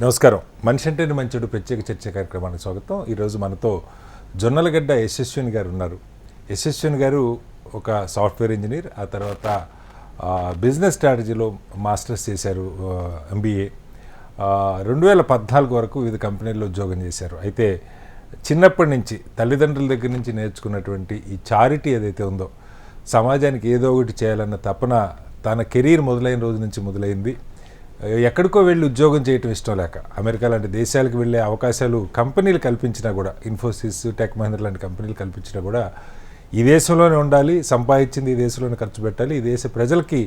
నమస్కారం. మనిషి అంటేనే మంచుడు ప్రత్యేక చర్చ కార్యక్రమానికి స్వాగతం. ఈరోజు మనతో జొన్నలగడ్డ యశస్విని గారు ఉన్నారు. యశస్విని గారు ఒక సాఫ్ట్వేర్ ఇంజనీర్, ఆ తర్వాత బిజినెస్ స్ట్రాటజీలో మాస్టర్స్ చేశారు, MBA. 2014 వరకు వివిధ కంపెనీల్లో ఉద్యోగం చేశారు. అయితే చిన్నప్పటి నుంచి తల్లిదండ్రుల దగ్గర నుంచి నేర్చుకున్నటువంటి ఈ చారిటీ ఏదైతే ఉందో, సమాజానికి ఏదో ఒకటి చేయాలన్న తపన తన కెరీర్ మొదలైన రోజు నుంచి మొదలైంది. ఎక్కడికో వెళ్ళి ఉద్యోగం చేయటం ఇష్టం లేక అమెరికా లాంటి దేశాలకు వెళ్ళే అవకాశాలు కంపెనీలు కల్పించినా కూడా, ఇన్ఫోసిస్, టెక్ మహీంద్రా లాంటి కంపెనీలు కల్పించినా కూడా ఈ దేశంలోనే ఉండాలి, సంపాదించింది ఈ దేశంలోనే ఖర్చు పెట్టాలి, ఈ దేశ ప్రజలకి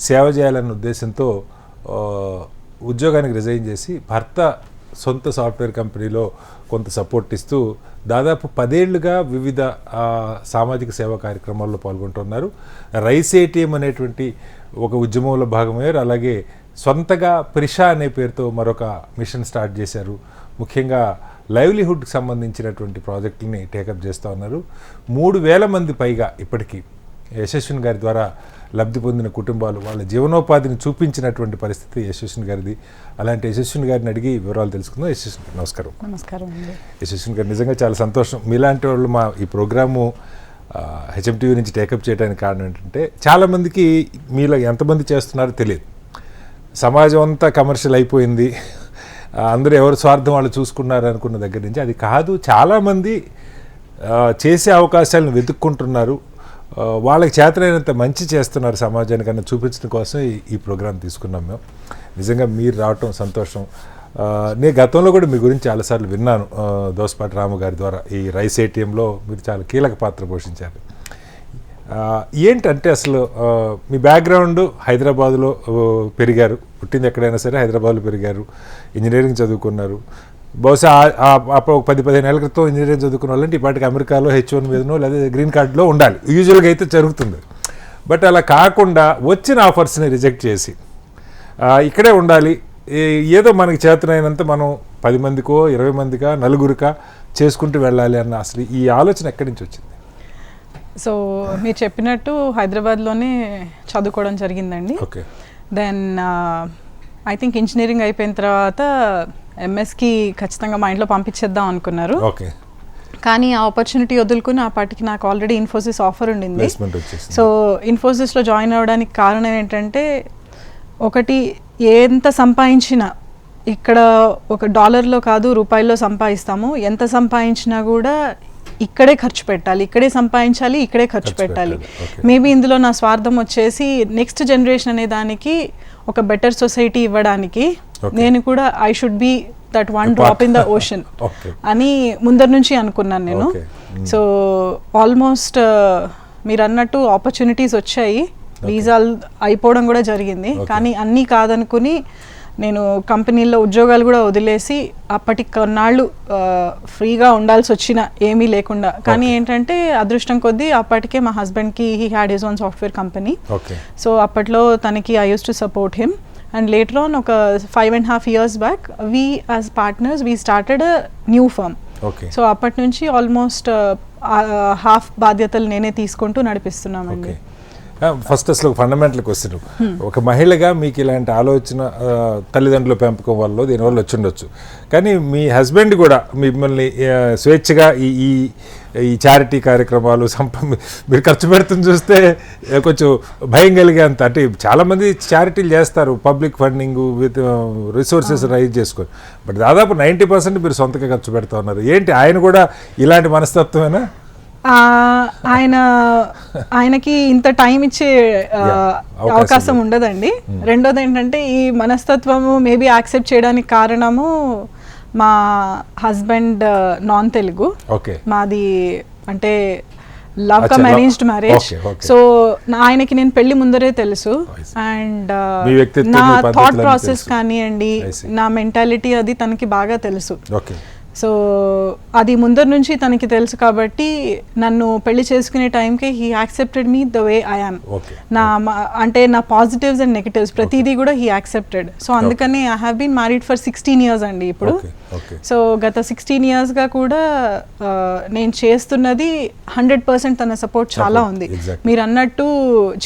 సేవ చేయాలన్న ఉద్దేశంతో ఉద్యోగానికి రిజైన్ చేసి భర్త సొంత సాఫ్ట్వేర్ కంపెనీలో కొంత సపోర్ట్ ఇస్తూ దాదాపు 10 ఏళ్లుగా వివిధ సామాజిక సేవా కార్యక్రమాల్లో పాల్గొంటున్నారు. రైస్ ATM అనేటువంటి ఒక ఉద్యమంలో భాగమయ్యారు. అలాగే సొంతగా ప్రిషా అనే పేరుతో మరొక మిషన్ స్టార్ట్ చేశారు. ముఖ్యంగా లైవ్లీహుడ్కి సంబంధించినటువంటి ప్రాజెక్టులని టేకప్ చేస్తూ ఉన్నారు. 3,000 మంది పైగా ఇప్పటికీ యశస్విని గారి ద్వారా లబ్ధి పొందిన కుటుంబాలు వాళ్ళ జీవనోపాధిని చూపించినటువంటి పరిస్థితి యశస్విని గారిది. అలాంటి యశస్విని గారిని అడిగి వివరాలు తెలుసుకుందాం. యశస్విని గారు నమస్కారం. నమస్కారం అండి. యశస్విని గారు, నిజంగా చాలా సంతోషం. మీలాంటి వాళ్ళు మా ఈ ప్రోగ్రాము HMTV నుంచి టేకప్ చేయడానికి కారణం ఏంటంటే, చాలామందికి మీలో ఎంతమంది చేస్తున్నారో తెలియదు. సమాజం అంతా కమర్షియల్ అయిపోయింది, అందరూ ఎవరి స్వార్థం వాళ్ళు చూసుకున్నారు అనుకున్న దగ్గర నుంచి అది కాదు. చాలామంది చేసే అవకాశాలను వెతుక్కుంటున్నారు, వాళ్ళకి చేతనైనంత మంచి చేస్తున్నారు సమాజానికి అన్న చూపించడం కోసం ఈ ప్రోగ్రాం తీసుకున్నాం మేము. నిజంగా మీరు రావటం సంతోషం. నేను గతంలో కూడా మీ గురించి చాలాసార్లు విన్నాను, దోసపాటి రాము గారి ద్వారా. ఈ రైస్ ATMలో మీరు చాలా కీలక పాత్ర పోషించారు. ఏంటంటే అసలు మీ బ్యాక్గ్రౌండ్ హైదరాబాద్లో పెరిగారు, పుట్టింది ఎక్కడైనా సరే హైదరాబాద్లో పెరిగారు, ఇంజనీరింగ్ చదువుకున్నారు. బహుశా అప్పుడు 10-15 ఏళ్ల క్రితం ఇంజనీరింగ్ చదువుకున్న వాళ్ళంటే ఇప్పటికి అమెరికాలో H1 మీదనో లేదా గ్రీన్ కార్డులో ఉండాలి, యూజువల్గా అయితే జరుగుతుంది. బట్ అలా కాకుండా వచ్చిన ఆఫర్స్ని రిజెక్ట్ చేసి ఇక్కడే ఉండాలి, ఏదో మనకి చేతనైనంత మనం 10 మందికో 20 మందికా నలుగురికా చేసుకుంటూ వెళ్ళాలి అన్న అసలు ఈ ఆలోచన ఎక్కడి నుంచి వచ్చింది? సో మీరు చెప్పినట్టు హైదరాబాద్లోనే చదువుకోవడం జరిగిందండి. Okay. Then I think engineering అయిపోయిన తర్వాత MSకి ఖచ్చితంగా మా ఇంట్లో పంపించేద్దాం అనుకున్నారు. ఓకే. కానీ ఆ ఆపర్చునిటీ వదులుకుని ఆ పాటికి నాకు ఆల్రెడీ ఇన్ఫోసిస్ ఆఫర్ ఉండింది. సో ఇన్ఫోసిస్లో జాయిన్ అవ్వడానికి కారణం ఏంటంటే, ఒకటి ఎంత సంపాదించినా ఇక్కడ ఒక డాలర్లో కాదు రూపాయల్లో సంపాదిస్తాము, ఎంత సంపాదించినా కూడా ఇక్కడే ఖర్చు పెట్టాలి, ఇక్కడే సంపాదించాలి, ఇక్కడే ఖర్చు పెట్టాలి. మేబీ ఇందులో నా స్వార్థం వచ్చేసి నెక్స్ట్ జనరేషన్ అనే దానికి ఒక బెటర్ సొసైటీ ఇవ్వడానికి నేను కూడా I should be that one drop in the ocean అని ముందర నుంచి అనుకున్నాను నేను. సో ఆల్మోస్ట్ మీరు అన్నట్టు ఆపర్చునిటీస్ వచ్చాయి, వీసాలు అయిపోవడం కూడా జరిగింది. కానీ అన్నీ కాదనుకుని నేను కంపెనీల్లో ఉద్యోగాలు కూడా వదిలేసి అప్పటికి కొన్నాళ్ళు ఫ్రీగా ఉండాల్సి వచ్చిన ఏమీ లేకుండా. కానీ ఏంటంటే అదృష్టం కొద్దీ అప్పటికే మా హస్బెండ్కి he had his own software company. So అప్పట్లో తనకి I use to support him. And later on ఒక 5.5 years back we as partners we started a new firm. So అప్పటి నుంచి ఆల్మోస్ట్ హాఫ్ బాధ్యతలు నేనే తీసుకుంటూ నడిపిస్తున్నామండి. ఫస్ట్ అసలు ఫండమెంటల్ క్వశ్చన్, ఒక మహిళగా మీకు ఇలాంటి ఆలోచన తల్లిదండ్రుల పెంపకం వల్ల దీనివల్ల వచ్చిండొచ్చు, కానీ మీ హస్బెండ్ కూడా మిమ్మల్ని స్వేచ్ఛగా ఈ చారిటీ కార్యక్రమాలు మీరు ఖర్చు పెడుతుంది చూస్తే కొంచెం భయం కలిగేంత. అంటే చాలామంది చారిటీలు చేస్తారు, public funding with resources raise చేసుకొని, బట్ దాదాపు 90% మీరు సొంతగా ఖర్చు పెడతా ఉన్నారు. ఏంటి ఆయన కూడా ఇలాంటి మనస్తత్వమేనా? ఆయనకి ఇంత టైం ఇచ్చే అవకాశం ఉండదండి. రెండోది ఏంటంటే, ఈ మనస్తత్వము మేబీ యాక్సెప్ట్ చేయడానికి కారణము మా హస్బెండ్ నాన్ తెలుగు, మాది అంటే love come arranged marriage. So ఆయనకి నేను పెళ్లి ముందరే తెలుసు. అండ్ నా థాట్ ప్రాసెస్ కానివ్వండి, నా మెంటాలిటీ అది తనకి బాగా తెలుసు. సో అది ముందర నుంచి తనకి తెలుసు కాబట్టి నన్ను పెళ్లి చేసుకునే టైంకి he accepted me the way I am. అంటే నా పాజిటివ్స్ అండ్ నెగటివ్స్ ప్రతిదీ కూడా హీ యాక్సెప్టెడ్. సో అందుకని I have been married for 16 years అండి ఇప్పుడు. సో గత 16 yearsగా కూడా నేను చేస్తున్నది 100% తన సపోర్ట్ చాలా ఉంది. మీరు అన్నట్టు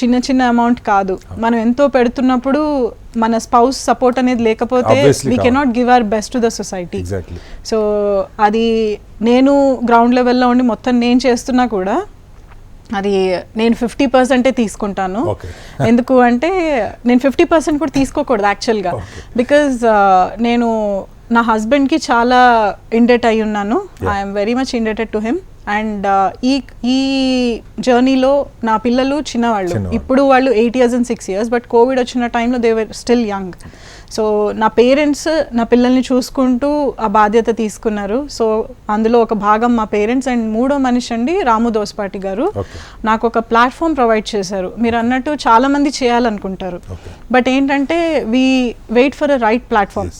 చిన్న చిన్న అమౌంట్ కాదు, మనం ఎంతో పెడుతున్నప్పుడు మన స్పౌస్ సపోర్ట్ అనేది లేకపోతే we cannot give our best to the society. So అది నేను గ్రౌండ్ లెవెల్లో ఉండి మొత్తం నేను చేస్తున్నా కూడా అది నేను 50% తీసుకుంటాను. ఎందుకు అంటే నేను 50% కూడా తీసుకోకూడదు యాక్చువల్గా, బికాజ్ నేను నా హస్బెండ్కి చాలా ఇండెట్ అయి ఉన్నాను. I'm very much indebted to him. And ఈ జర్నీలో నా పిల్లలు చిన్నవాళ్ళు, ఇప్పుడు వాళ్ళు 8 years and 6 years, but Covid వచ్చిన టైంలో they were still young. So నా పేరెంట్స్ నా పిల్లల్ని చూసుకుంటూ ఆ బాధ్యత తీసుకున్నారు. సో అందులో ఒక భాగం మా పేరెంట్స్. అండ్ మూడో మనిషి అండి రాము దోస్పాటి గారు నాకు ఒక ప్లాట్ఫామ్ ప్రొవైడ్ చేశారు. మీరు అన్నట్టు చాలా మంది చేయాలనుకుంటారు, బట్ ఏంటంటే we wait for a right platform.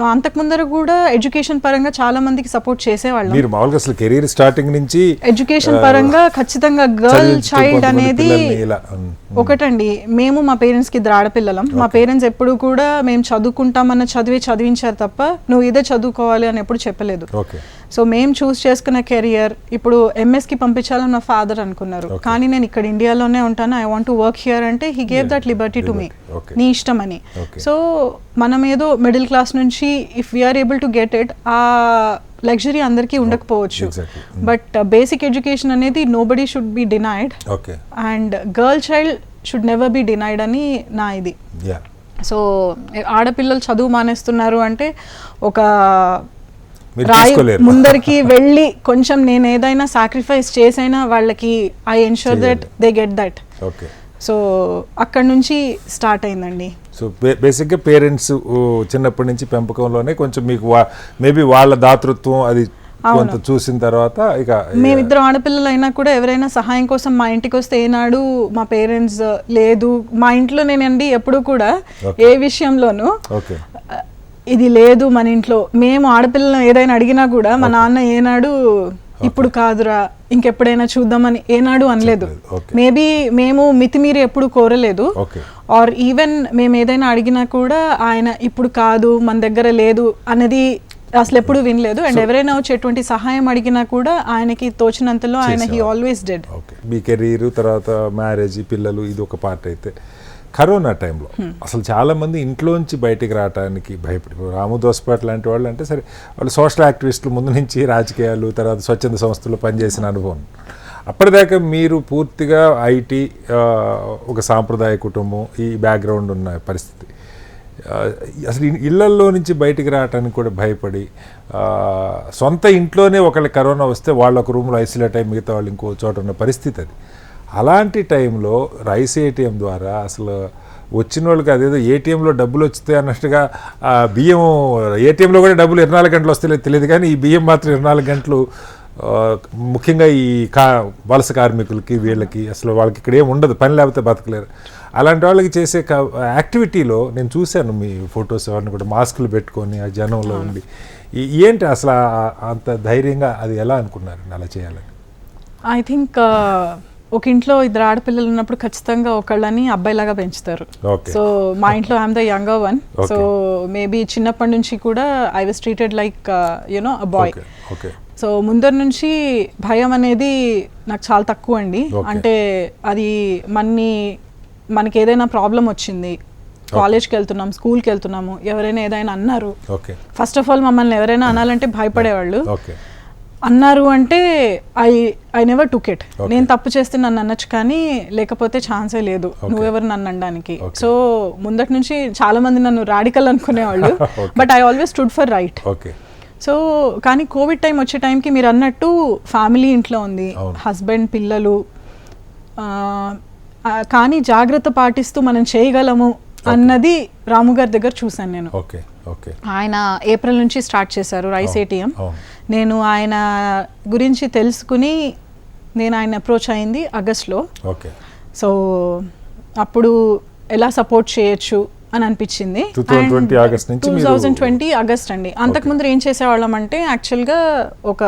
అంతకు ముందర కూడా ఎడ్యుకేషన్ పరంగా చాలా మందికి సపోర్ట్ చేసేవాళ్ళం. మీరు మామూలుగా అసలు కెరీర్ స్టార్టింగ్ నుంచి ఎడ్యుకేషన్ పరంగా ఖచ్చితంగా గర్ల్ చైల్డ్ అనేది ఒకటండి. మేము మా పేరెంట్స్ కి ఇద్దరు ఆడపిల్లలం. మా పేరెంట్స్ ఎప్పుడు కూడా మేము చదువుకుంటామన్న చదివించారు తప్ప నువ్వు ఇదే చదువుకోవాలి అని ఎప్పుడు చెప్పలేదు. సో మేము చూస్ చేసుకున్న కెరియర్ ఇప్పుడు ఎంఎస్ కి పంపించాలని మా ఫాదర్ అనుకున్నారు, కానీ నేను ఇక్కడ ఇండియాలోనే ఉంటాను, I want to work here అంటే he gave that liberty to me, నీ ఇష్టం అని. సో మనం ఏదో మిడిల్ క్లాస్ నుంచి if we are able to get it, ఆ లగ్జరీ అందరికీ ఉండకపోవచ్చు, బట్ బేసిక్ ఎడ్యుకేషన్ అనేది nobody should be denied and girl child should never be denied అని నా ఇది. సో ఆడపిల్లలు చదువు మానేస్తున్నారు అంటే ఒక ముందరికి వెళ్ళి కొంచెం నేను ఏదైనా సాక్రిఫైస్ చేసైనా వాళ్ళకి I ensure that they get that. So అక్కడ నుంచి స్టార్ట్ అయిందండి. సో బేసిక్గా పేరెంట్స్ చిన్నప్పటి నుంచి పెంపకంలోనే కొంచెం మీకు మేబీ వాళ్ళ దాతృత్వం అది కొంత చూసిన తర్వాత ఇక మేమిద్దరం ఆడపిల్లలు అయినా కూడా ఎవరైనా సహాయం కోసం మా ఇంటికి వస్తే ఏనాడు మా పేరెంట్స్ లేదు. మా ఇంట్లో నేనండి ఎప్పుడు కూడా ఏ విషయంలోనూ ఇది లేదు మన ఇంట్లో, మేము ఆడపిల్లలు ఏదైనా అడిగినా కూడా మా నాన్న ఏనాడు ఇప్పుడు కాదురా ఇంకెప్పుడైనా చూద్దామని ఏనాడు అనలేదు. మేబీ మేము మితిమీరి ఎప్పుడు కోరలేదు. ఆర్ ఈవెన్ మేము ఏదైనా అడిగినా కూడా ఆయన ఇప్పుడు కాదు మన దగ్గర లేదు అనేది అసలు ఎప్పుడు వినలేదు. అండ్ ఎవరైనా వచ్చి ఎటువంటి సహాయం అడిగినా కూడా ఆయనకి తోచినంతలో ఆయన he always dead. Me career తర్వాత మ్యారేజ్ పిల్లలు ఇది ఒక పార్ట్ అయితే, కరోనా టైంలో అసలు చాలామంది ఇంట్లోంచి బయటికి రావడానికి భయపడి, రాము దోస్పాట్ లాంటి వాళ్ళు అంటే సరే వాళ్ళు సోషల్ యాక్టివిస్టులు ముందు నుంచి రాజకీయాలు తర్వాత స్వచ్ఛంద సంస్థలు పనిచేసిన అనుభవం, అప్పటిదాకా మీరు పూర్తిగా ఐటీ ఒక సాంప్రదాయ కుటుంబం ఈ బ్యాక్గ్రౌండ్ ఉన్న పరిస్థితి, అసలు ఇళ్లల్లో నుంచి బయటికి రావడానికి కూడా భయపడి సొంత ఇంట్లోనే ఒకళ్ళకి కరోనా వస్తే వాళ్ళు ఒక రూమ్లో ఐసోలేట్ అయ్యి మిగతా వాళ్ళు ఇంకో చోట ఉన్న పరిస్థితి అది. అలాంటి టైంలో రైస్ ఏటీఎం ద్వారా అసలు వచ్చిన వాళ్ళకి అదేదో ఏటీఎంలో డబ్బులు వస్తే అన్నట్టుగా బియ్యం ఏటీఎంలో కూడా డబ్బులు 24 గంటలు వస్తే తెలియదు, కానీ ఈ బియ్యం మాత్రం 24 గంటలు ముఖ్యంగా ఈ వలస కార్మికులకి వీళ్ళకి అసలు వాళ్ళకి ఇక్కడ ఏమి ఉండదు, పని లేకపోతే బతకలేరు. అలాంటి వాళ్ళకి చేసే యాక్టివిటీలో నేను చూశాను మీ ఫొటోస్, అవన్నీ కూడా మాస్కులు పెట్టుకొని ఆ జనంలో ఉండి, ఏంటి అసలు అంత ధైర్యంగా అది ఎలా అనుకున్నారు అలా చేయాలని? ఐ థింక్ ఒక ఇంట్లో ఇద్దరు ఆడపిల్లలు ఉన్నప్పుడు ఖచ్చితంగా ఒకళ్ళని అబ్బాయిలాగా పెంచుతారు. సో మా ఇంట్లో I'm the younger one. So maybe చిన్నప్పటి నుంచి కూడా I was treated like you know a boy. So ముందర నుంచి భయం అనేది నాకు చాలా తక్కువ అండి. అంటే అది మనకి ఏదైనా ప్రాబ్లం వచ్చింది, కాలేజ్కి వెళ్తున్నాం, స్కూల్కి వెళ్తున్నాము, ఎవరైనా ఏదైనా అన్నారు, ఫస్ట్ ఆఫ్ ఆల్ మమ్మల్ని ఎవరైనా అనాలంటే భయపడేవాళ్ళు. అన్నారు అంటే ఐ నెవర్ టుక్ ఇట్. నేను తప్పు చేస్తే నన్ను అనొచ్చు, కానీ లేకపోతే ఛాన్సే లేదు నువ్వెవరు నన్ను అనడానికి. సో ముందటి నుంచి చాలా మంది నన్ను రాడికల్ అనుకునేవాళ్ళు, but I always stood for right. So కానీ కోవిడ్ టైం వచ్చే టైంకి మీరు అన్నట్టు ఫ్యామిలీ ఇంట్లో ఉంది, హస్బెండ్ పిల్లలు, కానీ జాగ్రత్త పాటిస్తూ మనం చేయగలము అన్నది రాము గారి దగ్గర చూశాను నేను. ఆయన ఏప్రిల్ నుంచి స్టార్ట్ చేశారు రైస్ ఏటీఎం. నేను ఆయన గురించి తెలుసుకుని నేను ఆయన అప్రోచ్ అయింది ఆగస్ట్లో. సో అప్పుడు ఎలా సపోర్ట్ చేయొచ్చు అని అనిపించింది. 2020 ఆగస్ట్ అండి. అంతకుముందు ఏం చేసేవాళ్ళం అంటే యాక్చువల్గా ఒక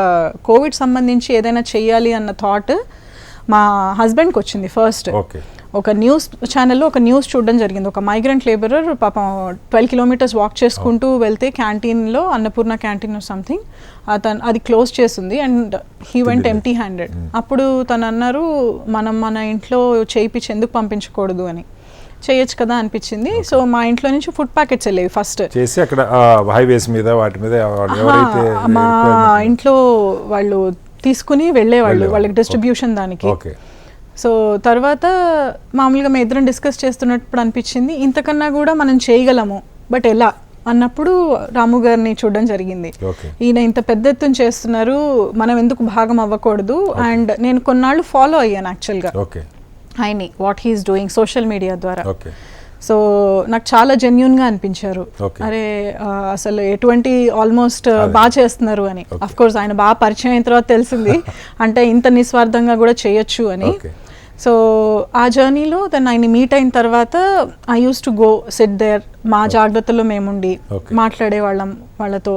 కోవిడ్ సంబంధించి ఏదైనా చెయ్యాలి అన్న థాట్ మా హస్బెండ్కి వచ్చింది. ఫస్ట్ ఒక న్యూస్ ఛానల్లో ఒక న్యూస్ చూడడం జరిగింది. ఒక మైగ్రెంట్ లేబరర్ పాపం 12 kilometers వాక్ చేసుకుంటూ వెళ్తే క్యాంటీన్లో, అన్నపూర్ణ క్యాంటీన్ సంథింగ్, అది క్లోజ్ చేసింది and he went empty handed. అప్పుడు తను అన్నారు మనం మన ఇంట్లో చేయించి ఎందుకు పంపించకూడదు అని. చేయొచ్చు కదా అనిపించింది. సో మా ఇంట్లో నుంచి ఫుడ్ ప్యాకెట్స్ వెళ్ళేవి ఫస్ట్ చేసి అక్కడ హైవేస్ మీద వాటి మీద ఎవరైతే మా ఇంట్లో వాళ్ళు తీసుకుని వెళ్ళేవాళ్ళు వాళ్ళకి డిస్ట్రిబ్యూషన్ దానికి. సో తర్వాత మామూలుగా మేము ఇద్దరం డిస్కస్ చేస్తున్నప్పుడు అనిపించింది ఇంతకన్నా కూడా మనం చేయగలము, బట్ ఎలా అన్నప్పుడు రాము గారిని చూడడం జరిగింది. ఈయన ఇంత పెద్ద ఎత్తున చేస్తున్నారు, మనం ఎందుకు భాగం అవ్వకూడదు. అండ్ నేను కొన్నాళ్ళు ఫాలో అయ్యాను యాక్చువల్గా ఆయన్ని, what he's doing social media ద్వారా. సో నాకు చాలా జెన్యూన్గా అనిపించారు. అరే అసలు ఎటువంటి ఆల్మోస్ట్ బాగా చేస్తున్నారు అని. అఫ్ కోర్స్ ఆయన బాగా పరిచయం అయిన తర్వాత తెలిసింది అంటే ఇంత నిస్వార్థంగా కూడా చేయొచ్చు అని. సో ఆ జర్నీలో దాన్ని ఆయన మీట్ అయిన తర్వాత I use to go sit there, మా జాగ్రత్తలో మేముండి మాట్లాడేవాళ్ళం వాళ్ళతో.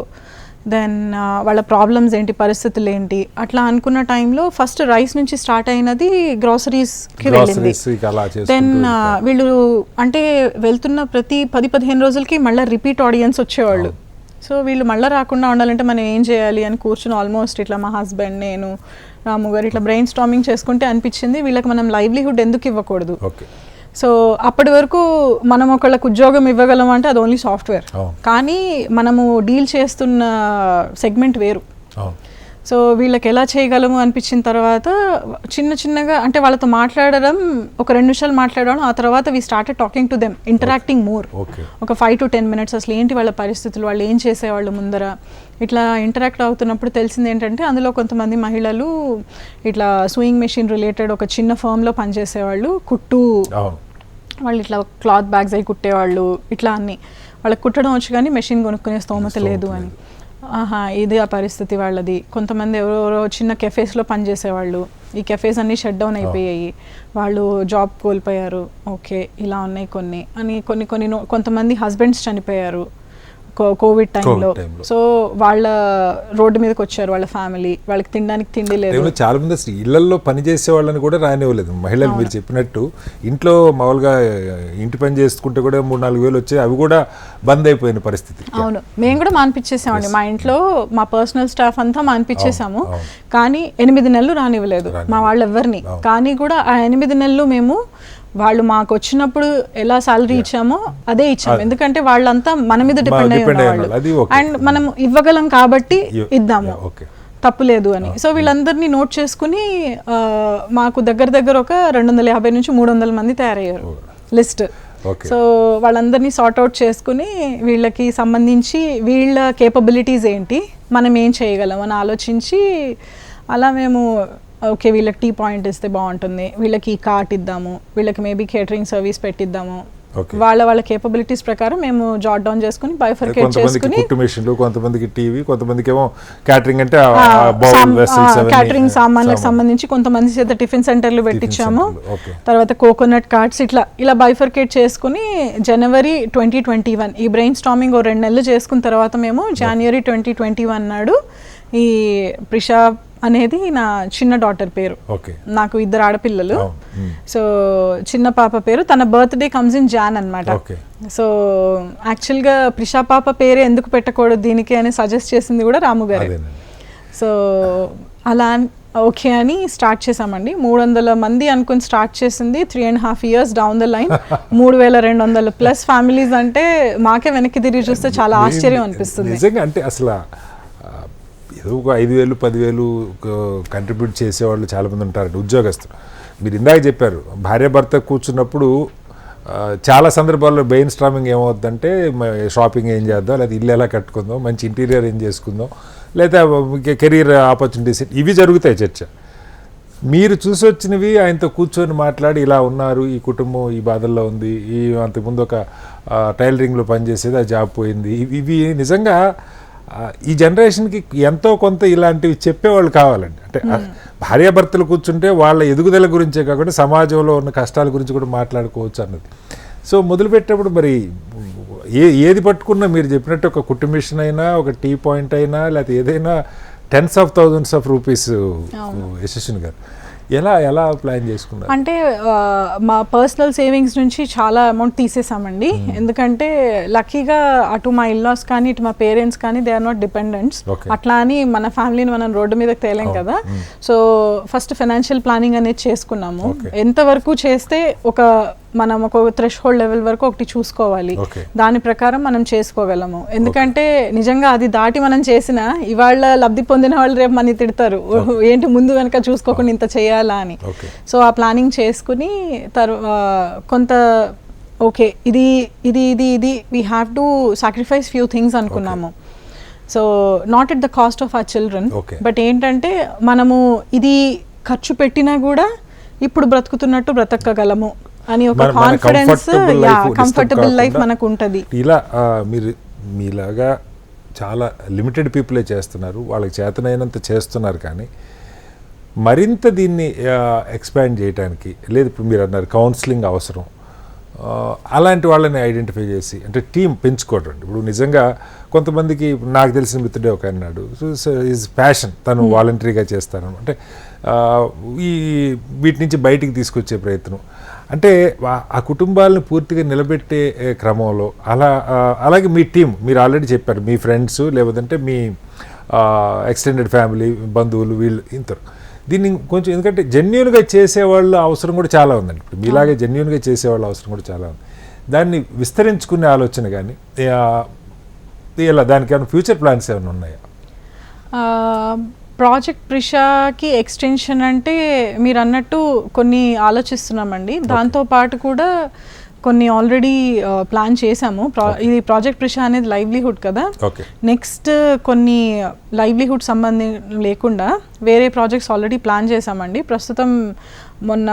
దెన్ వాళ్ళ ప్రాబ్లమ్స్ ఏంటి, పరిస్థితులు ఏంటి, అట్లా అనుకున్న టైంలో ఫస్ట్ రైస్ నుంచి స్టార్ట్ అయినది గ్రాసరీస్కి వెళ్ళింది. దెన్ వీళ్ళు అంటే వెళ్తున్న ప్రతి 10-15 రోజులకి మళ్ళీ రిపీట్ ఆడియన్స్ వచ్చేవాళ్ళు. సో వీళ్ళు మళ్ళీ రాకుండా ఉండాలంటే మనం ఏం చేయాలి అని కూర్చుని ఆల్మోస్ట్ ఇట్లా మా హస్బెండ్, నేను, రాము గారు ఇట్లా బ్రెయిన్ స్టార్మింగ్ చేసుకుంటే అనిపించింది వీళ్ళకి మనం లైవ్లీహుడ్ ఎందుకు ఇవ్వకూడదు. సో అప్పటి వరకు మనం ఒకళ్ళకు ఉద్యోగం ఇవ్వగలం అంటే అది ఓన్లీ సాఫ్ట్వేర్, కానీ మనము డీల్ చేస్తున్న సెగ్మెంట్ వేరు. సో వీళ్ళకి ఎలా చేయగలము అనిపించిన తర్వాత చిన్న చిన్నగా అంటే వాళ్ళతో మాట్లాడడం, ఒక 2 నిమిషాలు మాట్లాడడం, ఆ తర్వాత we started talking to them, interacting more. ఒక 5 to 10 minutes అసలు ఏంటి వాళ్ళ పరిస్థితులు, వాళ్ళు ఏం చేసేవాళ్ళు ముందర, ఇట్లా ఇంటరాక్ట్ అవుతున్నప్పుడు తెలిసింది ఏంటంటే అందులో కొంతమంది మహిళలు ఇట్లా సూయింగ్ మెషిన్ రిలేటెడ్ ఒక చిన్న ఫర్మ్లో పనిచేసేవాళ్ళు, కుట్టు వాళ్ళు ఇట్లా క్లాత్ బ్యాగ్స్ అవి కుట్టేవాళ్ళు, ఇట్లా అన్ని వాళ్ళకి కుట్టడం వచ్చు కానీ మెషిన్ కొనుక్కునే స్తోమత లేదు అని. ఇది ఆ పరిస్థితి వాళ్ళది. కొంతమంది ఎవరెవరో చిన్న కెఫేస్లో పనిచేసేవాళ్ళు, ఈ కెఫేస్ అన్నీ షట్ డౌన్ అయిపోయాయి, వాళ్ళు జాబ్ కోల్పోయారు. ఓకే ఇలా ఉన్నాయి కొన్ని అని, కొంతమంది హస్బెండ్స్ చనిపోయారు కోవిడ్ టైంలో. సో వాళ్ళ రోడ్డు మీదకి వచ్చారు వాళ్ళ ఫ్యామిలీ, వాళ్ళకి తినడానికి తిండి లేదు. చాలా మంది అసలు ఇళ్లలో పనిచేసే వాళ్ళని కూడా రానివ్వలేదు మహిళలు. మీరు చెప్పినట్టు ఇంట్లో మామూలుగా ఇంటి పని చేసుకుంటే కూడా 3-4 వేలు వచ్చాయి, అవి కూడా బంద్ అయిపోయిన పరిస్థితి. అవును, మేము కూడా మానిపించేసామండి. మా ఇంట్లో మా పర్సనల్ స్టాఫ్ అంతా మానిపించేసాము, కానీ 8 నెలలు రానివ్వలేదు మా వాళ్ళు ఎవరిని. కానీ కూడా ఆ 8 నెలలు మేము వాళ్ళు మాకు వచ్చినప్పుడు ఎలా సాలరీ ఇచ్చామో అదే ఇచ్చాము, ఎందుకంటే వాళ్ళంతా మన మీద డిపెండ్ అయ్యి ఉన్నవాళ్ళు. అండ్ మనం ఇవ్వగలం కాబట్టి ఇద్దాము, తప్పులేదు అని. సో వీళ్ళందరినీ నోట్ చేసుకుని మాకు దగ్గర ఒక 250 నుంచి 300 మంది తయారయ్యారు లిస్ట్. సో వాళ్ళందరినీ సార్ట్అవుట్ చేసుకుని వీళ్ళకి సంబంధించి వీళ్ళ కేపబిలిటీస్ ఏంటి, మనం ఏం చేయగలం అని ఆలోచించి అలా మేము ఓకే వీళ్ళకి టీ పాయింట్ ఇస్తే బాగుంటుంది, వీళ్ళకి ఈ కార్ట్ ఇద్దాము, వీళ్ళకి మేబీ కేటరింగ్ సర్వీస్ పెట్టిద్దాము, వాళ్ళ కేపబిలిటీస్ ప్రకారం మేము జాట్ డౌన్ చేసుకుని బైఫర్కేట్ చేసుకుని కొంతమందికి టీవీ, కొంతమందికి ఏమో క్యాటరింగ్ అంటే క్యాటరింగ్ సామాన్లకు సంబంధించి కొంతమంది చేత టిఫిన్ సెంటర్లు పెట్టించాము. తర్వాత కోకోనట్ కార్ట్స్ ఇలా బైఫర్కేట్ చేసుకుని జనవరి 2021 ఈ బ్రెయిన్ స్టార్మింగ్ 2 నెలలు చేసుకున్న తర్వాత మేము జనవరి 2021 నాడు ఈ ప్రిషా అనేది నా చిన్న డాటర్ పేరు, నాకు 2 ఆడపిల్లలు. సో చిన్న పాప పేరు, తన బర్త్డే కమ్స్ ఇన్ జాన్ అనమాట. సో యాక్చువల్గా ప్రిషా పాప పేరే ఎందుకు పెట్టకూడదు దీనికి అని సజెస్ట్ చేసింది కూడా రాము గారు. సో అలా ఓకే అని స్టార్ట్ చేసామండి. 300 మంది అనుకుని స్టార్ట్ చేసింది 3.5 years down the line 3200+ families అంటే మాకే వెనక్కి తిరిగి చూస్తే చాలా ఆశ్చర్యం అనిపిస్తుంది. అంటే అసలు ఏదో ఒక 5,000 10,000 కంట్రిబ్యూట్ చేసేవాళ్ళు చాలామంది ఉంటారండి ఉద్యోగస్తులు. మీరు ఇందాక చెప్పారు భార్యాభర్త కూర్చున్నప్పుడు చాలా సందర్భాల్లో బ్రెయిన్ స్టార్మింగ్ ఏమవుతుందంటే షాపింగ్ ఏం చేద్దాం, లేదా ఇల్లు ఎలా కట్టుకుందాం, మంచి ఇంటీరియర్ ఏం చేసుకుందాం, లేదా కెరీర్ ఆపర్చునిటీస్, ఇవి జరుగుతాయి చర్చ. మీరు చూసి వచ్చినవి ఆయనతో కూర్చొని మాట్లాడి ఇలా ఉన్నారు, ఈ కుటుంబం ఈ బాధల్లో ఉంది, ఈ అంతకుముందు ఒక టైలరింగ్లో పనిచేసేది ఆ జాబ్ పోయింది, ఇవి నిజంగా ఈ జనరేషన్కి ఎంతో కొంత ఇలాంటివి చెప్పేవాళ్ళు కావాలండి. అంటే భార్యాభర్తలు కూర్చుంటే వాళ్ళ ఎదుగుదల గురించే కాకుండా సమాజంలో ఉన్న కష్టాల గురించి కూడా మాట్లాడుకోవచ్చు అన్నది. సో మొదలుపెట్టేప్పుడు మరి ఏది పట్టుకున్నా మీరు చెప్పినట్టు ఒక కుటుంబిషన్ అయినా, ఒక టీ పాయింట్ అయినా, లేకపోతే ఏదైనా tens of thousands of rupees యశస్విని గారు ఎలా ప్లాన్ చేసుకున్నారు? అంటే మా పర్సనల్ సేవింగ్స్ నుంచి చాలా అమౌంట్ తీసేసామండి. ఎందుకంటే లక్కీగా అటు మా ఇల్లాస్ కానీ ఇటు మా పేరెంట్స్ కానీ దే ఆర్ నాట్ డిపెండెంట్స్. అట్లా అని మన ఫ్యామిలీని మనం రోడ్డు మీదకి తేలేం కదా. సో ఫస్ట్ ఫైనాన్షియల్ ప్లానింగ్ అనేది చేసుకున్నాము. ఎంతవరకు చేస్తే ఒక మనం ఒక థ్రెష్-హోల్డ్ లెవెల్ వరకు ఒకటి చూసుకోవాలి, Okay. దాని ప్రకారం మనం చేసుకోగలము. ఎందుకంటే నిజంగా అది దాటి మనం చేసినా ఇవాళ లబ్ధి పొందిన వాళ్ళు రేపు మనని తిడతారు, ఏంటి ముందు వెనక చూసుకోకుండా ఇంత చేయాలా అని. Okay. సో ఆ ప్లానింగ్ చేసుకుని కొంత ఓకే ఇది ఇది ఇది ఇది we have to sacrifice few things అనుకున్నాము. So not at the cost of our children, Okay. But ఏంటంటే మనము ఇది ఖర్చు పెట్టినా కూడా ఇప్పుడు బ్రతుకుతున్నట్టు బ్రతకగలము అని ఒక మన confidence, comfortable life comfortable disturb life కాకుండా మనకు ఉంటుంది. ఇలా మీరు మీలాగా చాలా లిమిటెడ్ పీపులే చేస్తున్నారు, వాళ్ళకి చేతనైనంత చేస్తున్నారు, కానీ మరింత దీన్ని ఎక్స్పాండ్ చేయడానికి లేదు. ఇప్పుడు మీరు అన్నారు కౌన్సిలింగ్ అవసరం, అలాంటి వాళ్ళని ఐడెంటిఫై చేసి అంటే టీం పెంచుకోవడం. ఇప్పుడు నిజంగా కొంతమందికి నాకు తెలిసిన మిత్రుడే ఒక అన్నాడు, ఈజ్ ప్యాషన్, తను వాలంటరీగా చేస్తాను అంటే వీటి నుంచి బయటికి తీసుకొచ్చే ప్రయత్నం. అంటే ఆ కుటుంబాలను పూర్తిగా నిలబెట్టే క్రమంలో అలాగే మీ టీం, మీరు ఆల్రెడీ చెప్పారు మీ ఫ్రెండ్స్ లేదంటే మీ ఎక్స్టెండెడ్ ఫ్యామిలీ బంధువులు వీళ్ళు ఇంతరు దీన్ని కొంచెం, ఎందుకంటే జెన్యున్గా చేసేవాళ్ళ అవసరం కూడా చాలా ఉందండి. ఇప్పుడు మీలాగే జెన్యున్గా చేసేవాళ్ళ అవసరం కూడా చాలా ఉంది. దాన్ని విస్తరించుకునే ఆలోచన కానీ ఇలా దానికి ఏమైనా ఫ్యూచర్ ప్లాన్స్ ఏమైనా ఉన్నాయా? ప్రాజెక్ట్ ప్రిషాకి ఎక్స్టెన్షన్ అంటే మీరు అన్నట్టు కొన్ని ఆలోచిస్తున్నామండి. దాంతోపాటు కూడా కొన్ని ఆల్రెడీ ప్లాన్ చేశాము. ఇది ప్రాజెక్ట్ ప్రిషా అనేది లైవ్లీహుడ్ కదా, నెక్స్ట్ కొన్ని లైవ్లీహుడ్ సంబంధం లేకుండా వేరే ప్రాజెక్ట్స్ ఆల్రెడీ ప్లాన్ చేశామండి. ప్రస్తుతం మొన్న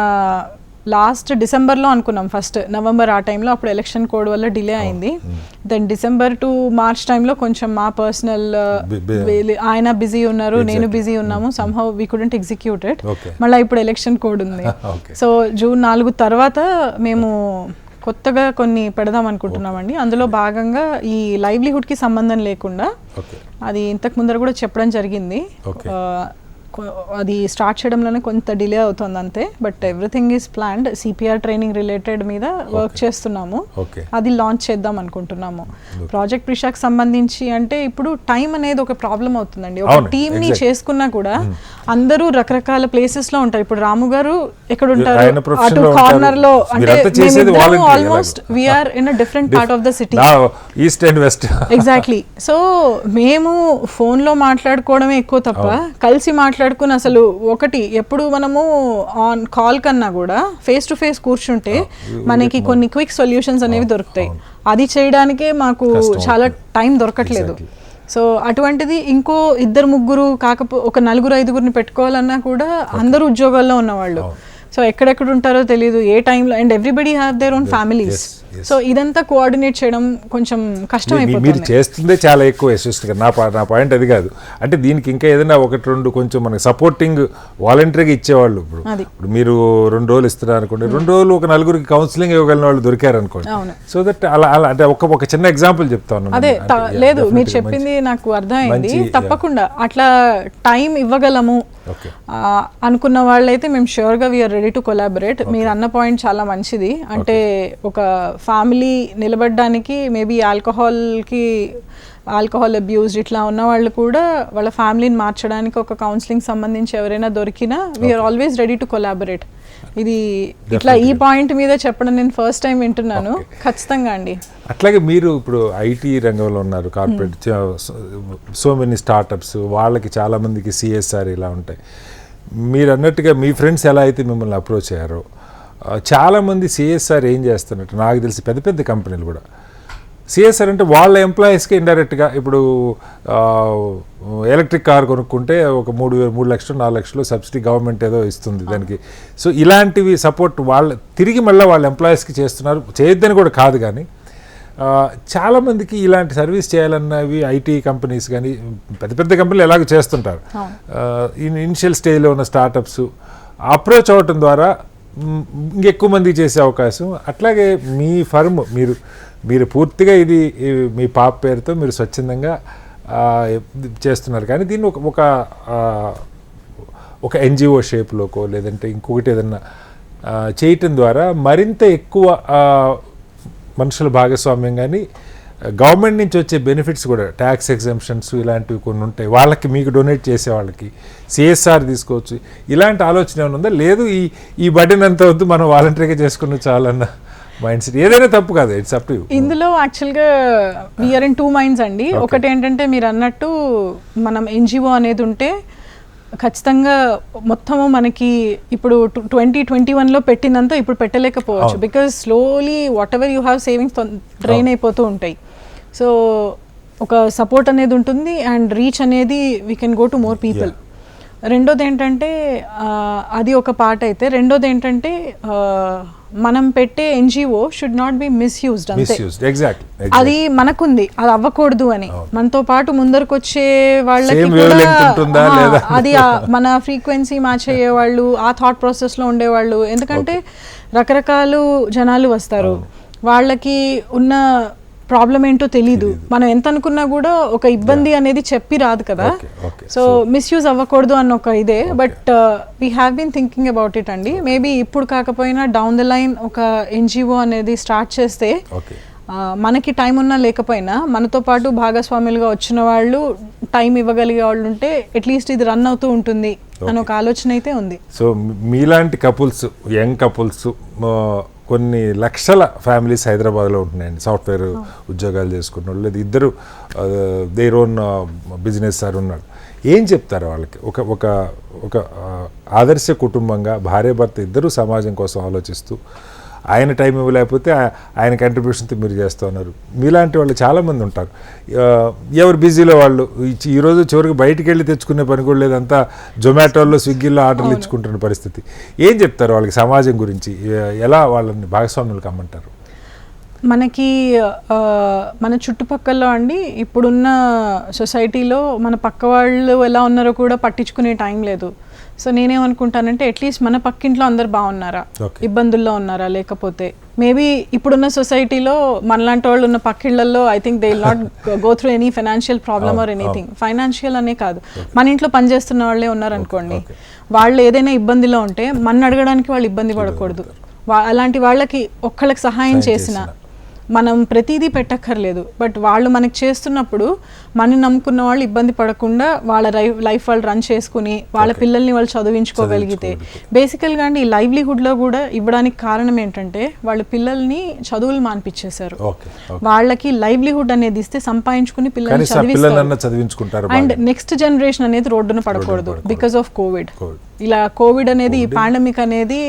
లాస్ట్ డిసెంబర్లో అనుకున్నాం, ఫస్ట్ నవంబర్ ఆ టైంలో, అప్పుడు ఎలక్షన్ కోడ్ వల్ల డిలే అయింది. దెన్ డిసెంబర్ టు మార్చ్ టైంలో కొంచెం మా పర్సనల్ ఆయన బిజీ ఉన్నారు, నేను బిజీ ఉన్నాము, somehow we couldn't execute it. మళ్ళీ ఇప్పుడు ఎలక్షన్ కోడ్ ఉంది. సో జూన్ 4 తర్వాత మేము కొత్తగా కొన్ని పెడదాం అనుకుంటున్నామండి. అందులో భాగంగా ఈ లైవ్లీహుడ్కి సంబంధం లేకుండా, అది ఇంతకు ముందర కూడా చెప్పడం జరిగింది, అది స్టార్ట్ చేయడంలోనే కొంత డిలే అవుతుంది అంతే. But everything is planned. CPR training related మీద వర్క్ చేస్తున్నాము, అది లాంచ్ చేద్దాం అనుకుంటున్నాము. ప్రాజెక్ట్ ప్రిషాకి సంబంధించి అంటే ఇప్పుడు టైం అనేది ఒక ప్రాబ్లం అవుతుందండి. ఒక టీమ్ని చేసుకున్నా కూడా అందరూ రకరకాల ప్లేసెస్ లో ఉంటారు. ఇప్పుడు రాము గారు ఎక్కడ ఉంటారు, అటు కార్నర్ లో, అంటే almost we're in a different part of the city, east and west. Exactly. So మేము ఫోన్ లో మాట్లాడుకోవడమే ఎక్కువ తప్ప కలిసి మాట్లాడుకుని అసలు ఒకటి ఎప్పుడు మనము ఆన్ కాల్ కన్నా కూడా ఫేస్ టు ఫేస్ కూర్చుంటే మనకి కొన్ని క్విక్ సొల్యూషన్స్ అనేవి దొరుకుతాయి. అది చేయడానికే మాకు చాలా టైం దొరకట్లేదు. సో అటువంటిది ఇంకో 2-3 ఒక 4-5 పెట్టుకోవాలన్నా కూడా అందరూ ఉద్యోగాల్లో ఉన్నవాళ్ళు. సో ఎక్కడెక్కడ ఉంటారో తెలియదు, ఏ టైంలో, and everybody have their own families. So ఇదంతా కోఆర్డినేట్ చేయడం కొంచెం కష్టం అయిపోతుంది. మీరు చేస్తుందే చాలా ఎక్కువ యశస్విగా. నా పాయింట్ అది కాదు. అంటే దీనికి ఇంకా ఏదైనా 1-2 కొంచెం మనకి సపోర్టింగ్ వాలంటరీగా ఇచ్చేవాళ్ళు. ఇప్పుడు మీరు 2 రోజులు ఇస్తున్నారు అనుకోండి, 2 రోజులు ఒక 4 కౌన్సిలింగ్ ఇవ్వగలిగిన వాళ్ళు దొరికారు అనుకోండి. సో దట్ అలా అంటే ఒక చిన్న ఎగ్జాంపుల్ చెప్తాను. అదే లేదు, మీరు చెప్పింది నాకు అర్థమైంది. తప్పకుండా అట్లా టైం ఇవ్వగలము అనుకున్న వాళ్ళైతే మేము ష్యూర్గా వీఆర్ రెడీ టు కొలాబరేట్. మీరు అన్న పాయింట్ చాలా మంచిది. అంటే ఒక ఫ్యామిలీ నిలబడడానికి మేబీ ఆల్కహాల్ అబ్యూస్ ఇట్లా ఉన్న వాళ్ళు కూడా వాళ్ళ ఫ్యామిలీని మార్చడానికి ఒక కౌన్సిలింగ్ సంబంధించి ఎవరైనా దొరికినా we're always ready to collaborate. ఇది ఇట్లా ఈ పాయింట్ మీద చెప్పడం నేను ఫస్ట్ టైం వింటున్నాను. ఖచ్చితంగా అండి. అట్లాగే మీరు ఇప్పుడు ఐటీ రంగంలో ఉన్నారు, కార్పొరేట్ సో మెనీ స్టార్టప్స్, వాళ్ళకి చాలామందికి సిఎస్ఆర్ ఇలా ఉంటాయి. మీరు అన్నట్టుగా మీ ఫ్రెండ్స్ ఎలా అయితే మిమ్మల్ని అప్రోచ్ అయ్యారో, చాలామంది సిఎస్ఆర్ ఏం చేస్తున్నట్టు నాకు తెలిసి పెద్ద పెద్ద కంపెనీలు కూడా సిఎస్ఆర్ అంటే వాళ్ళ ఎంప్లాయీస్కి ఇండైరెక్ట్గా ఇప్పుడు ఎలక్ట్రిక్ కార్ కొనుక్కుంటే ఒక 3 లక్షలు 4 లక్షలు సబ్సిడీ గవర్నమెంట్ ఏదో ఇస్తుంది దానికి. సో ఇలాంటివి సపోర్ట్ వాళ్ళ తిరిగి మళ్ళీ వాళ్ళ ఎంప్లాయీస్కి చేస్తున్నారు. చేయొద్దని కూడా కాదు, కానీ చాలామందికి ఇలాంటి సర్వీస్ చేయాలన్నవి ఐటీ కంపెనీస్ కానీ పెద్ద పెద్ద కంపెనీలు ఎలాగో చేస్తుంటారు. ఇనిషియల్ స్టేజ్లో ఉన్న స్టార్టప్స్ అప్రోచ్ అవ్వటం ద్వారా ఇంకెక్కువ మంది చేసే అవకాశం. అట్లాగే మీ ఫర్మ్ మీరు పూర్తిగా ఇది మీ పాప పేరుతో మీరు స్వచ్ఛందంగా చేస్తున్నారు, కానీ దీన్ని ఒక ఎన్జిఓ షేప్లోకో లేదంటే ఇంకొకటి ఏదన్నా చేయటం ద్వారా మరింత ఎక్కువ మనుషుల భాగస్వామ్యం, కానీ గవర్నమెంట్ నుంచి వచ్చే బెనిఫిట్స్ కూడా ట్యాక్స్ ఎగ్జంప్షన్స్ ఇలాంటివి కొన్ని ఉంటాయి, వాళ్ళకి మీకు డొనేట్ చేసే వాళ్ళకి సిఎస్ఆర్ తీసుకోవచ్చు. ఇలాంటి ఆలోచన ఏమైనా ఉందా? లేదు ఈ బడ్డెన్ అంత వద్దు, మనం వాలంటరీగా చేసుకున్న చాలన్న మైండ్ సెట్ ఏదైనా తప్పు కాదు, ఇట్స్ అప్ టు యు. ఇందులో యాక్చువల్గా వీఆర్ ఇన్ 2 minds అండి. ఒకటి ఏంటంటే మీరు అన్నట్టు మనం ఎన్జిఓ అనేది ఉంటే ఖచ్చితంగా మొత్తము మనకి ఇప్పుడు 2021లో పెట్టినంత ఇప్పుడు పెట్టలేకపోవచ్చు, because slowly whatever you have savings drain అయిపోతూ ఉంటాయి. సో ఒక సపోర్ట్ అనేది ఉంటుంది అండ్ రీచ్ అనేది we can go to more people. రెండోది ఏంటంటే అది ఒక పార్ట్ అయితే, రెండోది ఏంటంటే మనం పెట్టే NGO should not be misused అంతే. అది మనకుంది, అది అవ్వకూడదు అని. మనతో పాటు ముందరకు వచ్చే వాళ్ళకి కూడా అది మన ఫ్రీక్వెన్సీ మ్యాచ్ అయ్యే వాళ్ళు, ఆ థాట్ ప్రాసెస్లో ఉండేవాళ్ళు. ఎందుకంటే రకరకాల జనాలు వస్తారు, వాళ్ళకి ఉన్న ప్రాబ్లం ఏంటో తెలీదు. మనం ఎంత అనుకున్నా కూడా ఒక ఇబ్బంది అనేది చెప్పి రాదు కదా. సో మిస్యూజ్ అవ్వకూడదు అన్న ఒక ఇదే. But we have been thinking about it అండి. మేబీ ఇప్పుడు కాకపోయినా డౌన్ ద లైన్ ఒక ఎన్జిఓ అనేది స్టార్ట్ చేస్తే మనకి టైం ఉన్నా లేకపోయినా మనతో పాటు భాగస్వాములుగా వచ్చిన వాళ్ళు, టైం ఇవ్వగలిగే వాళ్ళు ఉంటే అట్లీస్ట్ ఇది రన్ అవుతూ ఉంటుంది అని ఒక ఆలోచన అయితే ఉంది. సో మీలాంటి కపుల్స్, యంగ్ కపుల్స్, కొన్ని లక్షల ఫ్యామిలీస్ హైదరాబాద్లో ఉంటున్నాయండి. సాఫ్ట్వేర్ ఉద్యోగాలు చేసుకున్న వాళ్ళు, లేదా ఇద్దరు దేర్ ఓన్ బిజినెస్ సార్ ఉన్నాడు. ఏం చెప్తారు వాళ్ళకి? ఒక ఒక ఒక ఆదర్శ కుటుంబంగా భార్యాభర్త ఇద్దరు సమాజం కోసం ఆలోచిస్తూ, ఆయన టైం ఇవ్వలేకపోతే ఆయన కంట్రిబ్యూషన్తో మీరు చేస్తూ ఉన్నారు. మీలాంటి వాళ్ళు చాలామంది ఉంటారు, ఎవరు బిజీలో వాళ్ళు. ఈరోజు చివరికి బయటికి వెళ్ళి తెచ్చుకునే పని కూడా లేదంతా జొమాటోలో, స్విగ్గీలో ఆర్డర్లు ఇచ్చుకుంటున్న పరిస్థితి. ఏం చెప్తారు వాళ్ళకి సమాజం గురించి? ఎలా వాళ్ళని భాగస్వాములకు అమ్మంటారు? మనకి మన చుట్టుపక్కల అండి ఇప్పుడున్న సొసైటీలో మన పక్క వాళ్ళు ఎలా ఉన్నారో కూడా పట్టించుకునే టైం లేదు. సో నేనేమనుకుంటానంటే అట్లీస్ట్ మన పక్కింట్లో అందరు బాగున్నారా, ఇబ్బందుల్లో ఉన్నారా, లేకపోతే మేబీ ఇప్పుడున్న సొసైటీలో మనలాంటి వాళ్ళు ఉన్న పక్కిళ్లలో I think they will not go through any financial problem or anything. Financial అనే కాదు, మన ఇంట్లో పనిచేస్తున్న వాళ్ళే ఉన్నారనుకోండి, వాళ్ళు ఏదైనా ఇబ్బందిలో ఉంటే మన అడగడానికి వాళ్ళు ఇబ్బంది పడకూడదు. అలాంటి వాళ్ళకి ఒక్కళ్ళకి సహాయం చేసిన మనం ప్రతిదీ పెట్టక్కర్లేదు. బట్ వాళ్ళు మనకి చేస్తున్నప్పుడు మనం నమ్ముకున్న వాళ్ళు ఇబ్బంది పడకుండా వాళ్ళ లైఫ్ వాళ్ళు రన్ చేసుకుని వాళ్ళ పిల్లల్ని వాళ్ళు చదివించుకోగలిగితే, బేసికల్గా అండి ఈ లైవ్లీహుడ్లో కూడా ఇవ్వడానికి కారణం ఏంటంటే వాళ్ళ పిల్లల్ని చదువులు మానిపించేశారు. వాళ్ళకి లైవ్లీహుడ్ అనేది ఇస్తే సంపాదించుకుని పిల్లల్ని చదివిస్తారు. అండ్ నెక్స్ట్ జనరేషన్ అనేది రోడ్డున పడకూడదు బికాస్ ఆఫ్ కోవిడ్. ఇలా కోవిడ్ అనేది, ఈ పాండమిక్ అనేది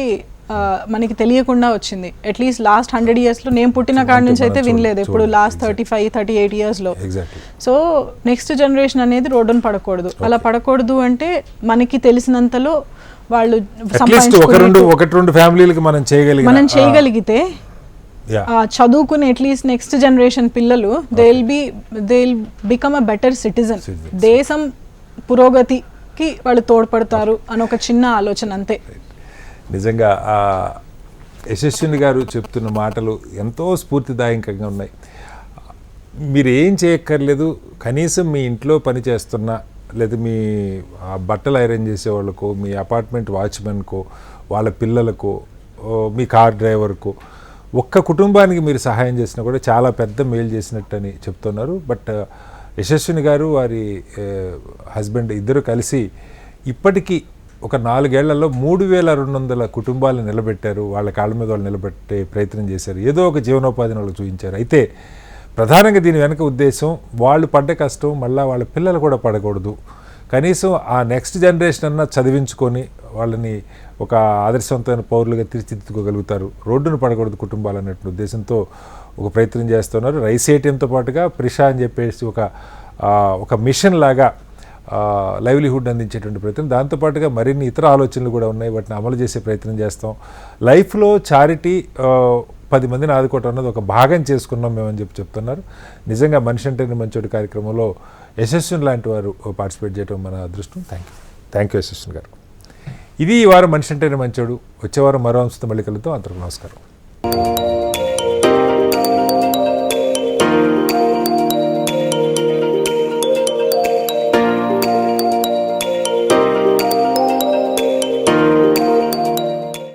మనకి తెలియకుండా వచ్చింది. అట్లీస్ట్ లాస్ట్ 100 yearsలో నేను పుట్టిన కాడి నుంచి అయితే వినలేదు ఇప్పుడు, లాస్ట్ 35-38 yearsలో. సో నెక్స్ట్ జనరేషన్ అనేది రోడ్డున పడకూడదు. అలా పడకూడదు అంటే మనకి తెలిసినంతలో వాళ్ళు మనం చేయగలిగితే చదువుకుని అట్లీస్ట్ నెక్స్ట్ జనరేషన్ పిల్లలు they will become a better citizen. దేశం పురోగతికి వాళ్ళు తోడ్పడతారు అని ఒక చిన్న ఆలోచన అంతే. నిజంగా యశస్విని గారు చెప్తున్న మాటలు ఎంతో స్ఫూర్తిదాయకంగా ఉన్నాయి. మీరు ఏం చేయక్కర్లేదు, కనీసం మీ ఇంట్లో పని చేస్తున్న, లేదా మీ బట్టలు ఐరన్ చేసే వాళ్ళకో, మీ అపార్ట్మెంట్ వాచ్మెన్కో, వాళ్ళ పిల్లలకో, మీ కార్ డ్రైవర్కో, ఒక్క కుటుంబానికి మీరు సహాయం చేసినా కూడా చాలా పెద్ద మేలు చేసినట్టని చెప్తున్నారు. బట్ యశస్విని గారు వారి హస్బెండ్ ఇద్దరు కలిసి ఇప్పటికీ ఒక 4 ఏళ్లలో 3200 కుటుంబాలను నిలబెట్టారు. వాళ్ళ కాళ్ళ మీద వాళ్ళు నిలబెట్టే ప్రయత్నం చేశారు. ఏదో ఒక జీవనోపాధిని వాళ్ళకి చూపించారు. అయితే ప్రధానంగా దీని వెనక ఉద్దేశం, వాళ్ళు పడ్డ కష్టం మళ్ళీ వాళ్ళ పిల్లలు కూడా పడకూడదు. కనీసం ఆ నెక్స్ట్ జనరేషన్ అన్నా చదివించుకొని వాళ్ళని ఒక ఆదర్శవంతమైన పౌరులుగా తీర్చిదిద్దుకోగలుగుతారు, రోడ్డును పడకూడదు కుటుంబాలు అన్నట్టు ఉద్దేశంతో ఒక ప్రయత్నం చేస్తున్నారు. రైస్ ఏటీఎంతో పాటుగా ప్రిషా అని చెప్పేసి ఒక మిషన్ లాగా లైవ్లీహుడ్ అందించేటువంటి ప్రయత్నం, దాంతోపాటుగా మరిన్ని ఇతర ఆలోచనలు కూడా ఉన్నాయి. వాటిని అమలు చేసే ప్రయత్నం చేస్తాం. లైఫ్లో చారిటీ 10 మందిని ఆదుకోవటం అన్నది ఒక భాగం చేసుకున్నాం మేమని చెప్తున్నారు. నిజంగా మనిషి అంటేనే మంచోడి కార్యక్రమంలో యశస్విని లాంటి వారు పార్టిసిపేట్ చేయడం మన అదృష్టం. థ్యాంక్ యూ యశస్విని గారు. ఇది ఈ వారం మనిషి అంటేనే మంచోడు. వచ్చే వారం మరో అంశంతో మళ్ళీ కలుద్దాం. అందరికీ నమస్కారం.